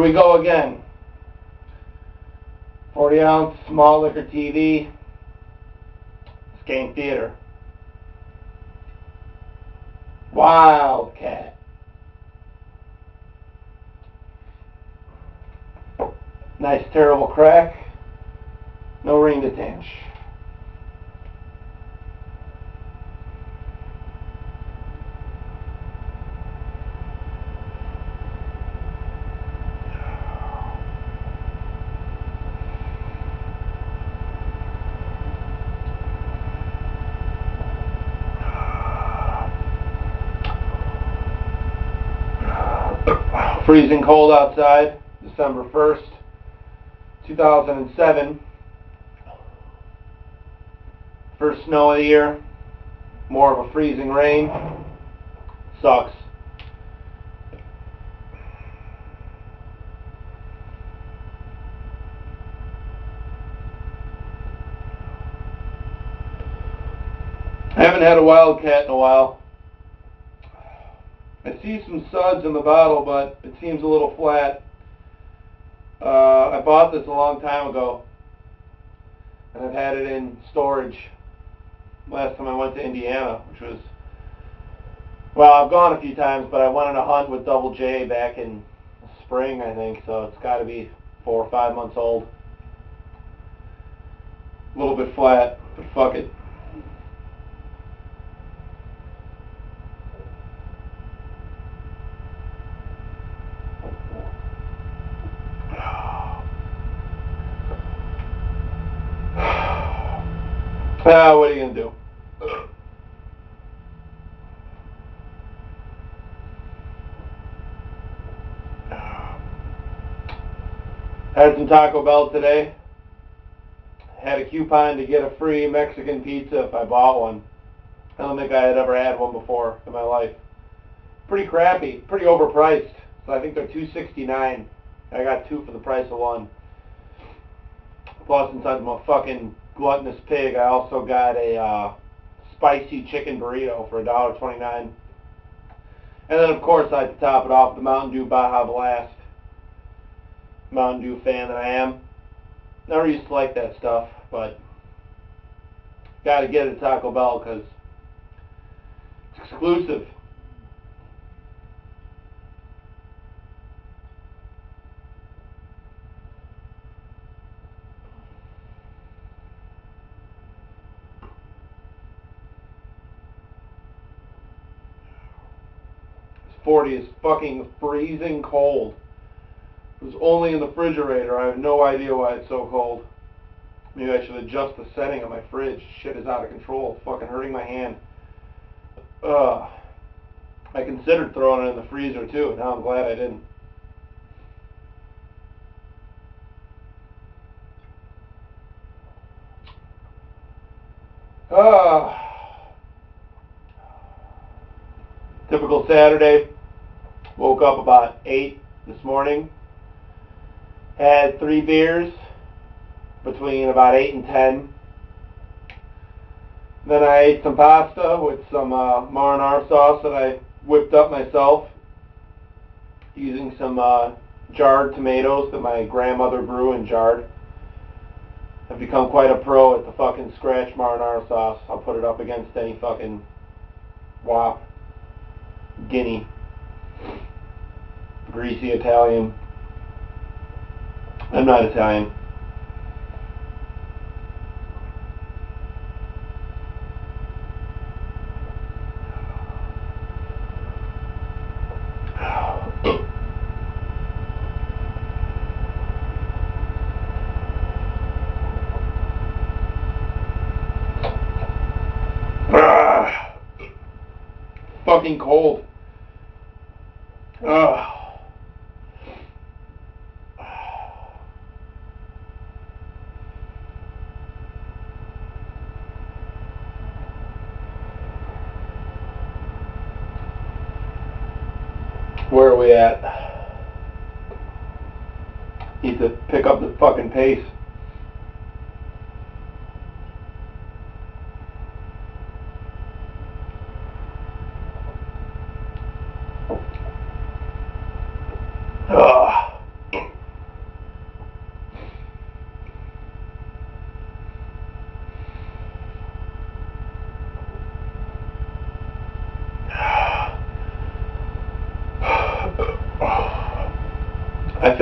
we go again. 40-ounce small liquor TV. Skank Theater. Wildcat. Nice terrible crack. No ring to tinge. Freezing cold outside, December 1st, 2007. First snow of the year. More of a freezing rain. Sucks. I haven't had a Wildcat in a while. I see some suds in the bottle, but it seems a little flat. I bought this a long time ago, and I've had it in storage. Last time I went to Indiana, which was, well, I've gone a few times, but I went on a hunt with Double J back in spring, I think, so it's got to be 4 or 5 months old. A little bit flat, but fuck it. What are you going to do? Had some Taco Bell today. Had a coupon to get a free Mexican pizza if I bought one. I don't think I had ever had one before in my life. Pretty crappy, pretty overpriced. So I think they're $2.69. I got 2 for the price of 1. Plus, since I'm a fucking gluttonous pig, I also got a spicy chicken burrito for $1.29. And then, of course, I had to top it off with the Mountain Dew Baja Blast. Mountain Dew fan that I am. Never used to like that stuff, but got to get it at Taco Bell because it's exclusive. It's 40 is fucking freezing cold. It was only in the refrigerator. I have no idea why it's so cold. Maybe I should adjust the setting of my fridge. Shit is out of control. It's fucking hurting my hand. I considered throwing it in the freezer too. Now I'm glad I didn't. Typical Saturday. Woke up about 8 this morning. Had 3 beers between about 8 and 10. Then I ate some pasta with some marinara sauce that I whipped up myself using some jarred tomatoes that my grandmother grew and jarred. I've become quite a pro at the fucking scratch marinara sauce. I'll put it up against any fucking wop, guinea, greasy Italian. I'm not Italian. Fucking cold. Where are we at? Need to pick up the fucking pace.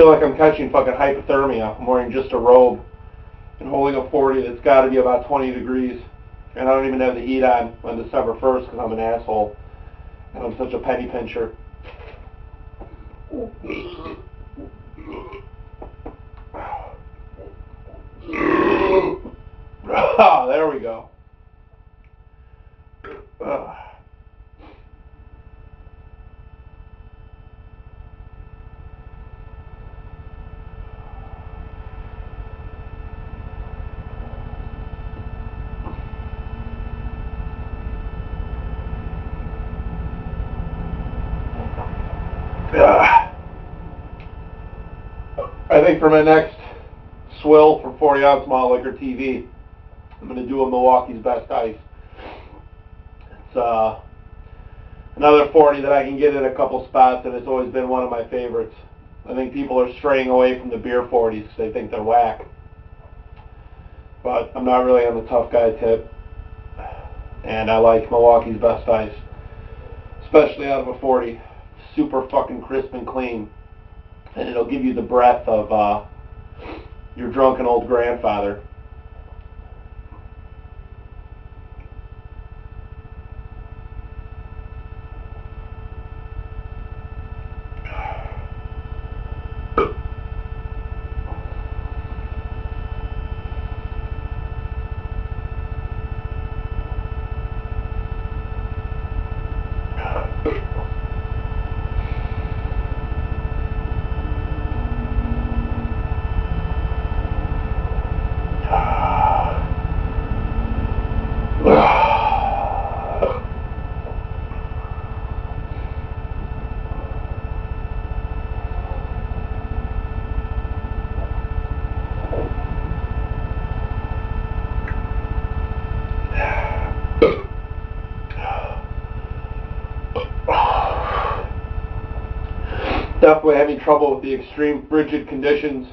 feel like I'm catching fucking hypothermia. I'm wearing just a robe and holding a 40 that's got to be about 20 degrees. And I don't even have the heat on December 1st because I'm an asshole. And I'm such a penny pincher. Ah, there we go. I think for my next swill for 40-ounce malt liquor TV, I'm going to do a Milwaukee's Best Ice. It's another 40 that I can get in a couple spots, and it's always been one of my favorites. I think people are straying away from the beer 40s because they think they're whack. But I'm not really on the tough guy tip, and I like Milwaukee's Best Ice, especially out of a 40. Super fucking crisp and clean. And it'll give you the breath of your drunken old grandfather. Definitely having trouble with the extreme frigid conditions.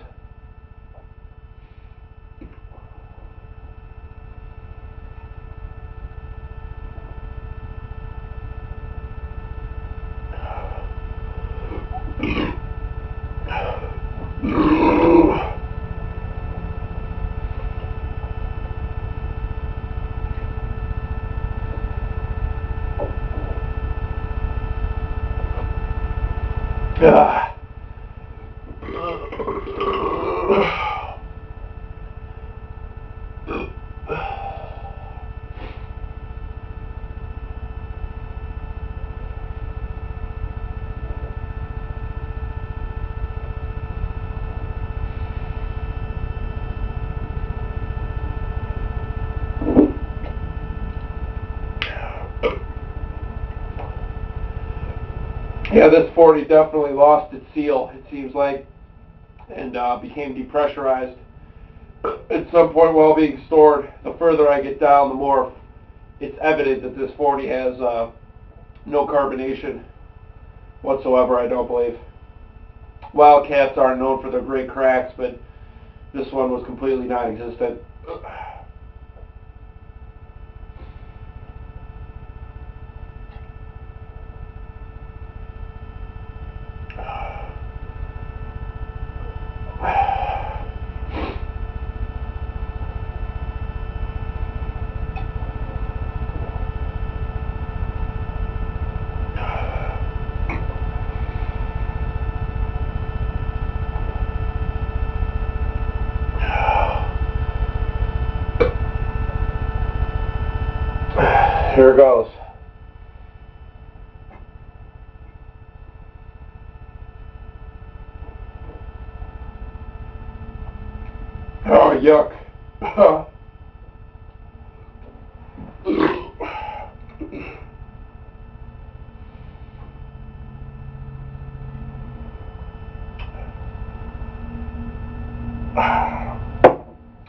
Yeah, this 40 definitely lost its seal, it seems like, and became depressurized at some point while being stored. The further I get down, the more it's evident that this 40 has no carbonation whatsoever, I don't believe. Wildcats aren't known for their great cracks, but this one was completely non-existent. Here goes. Oh, yuck.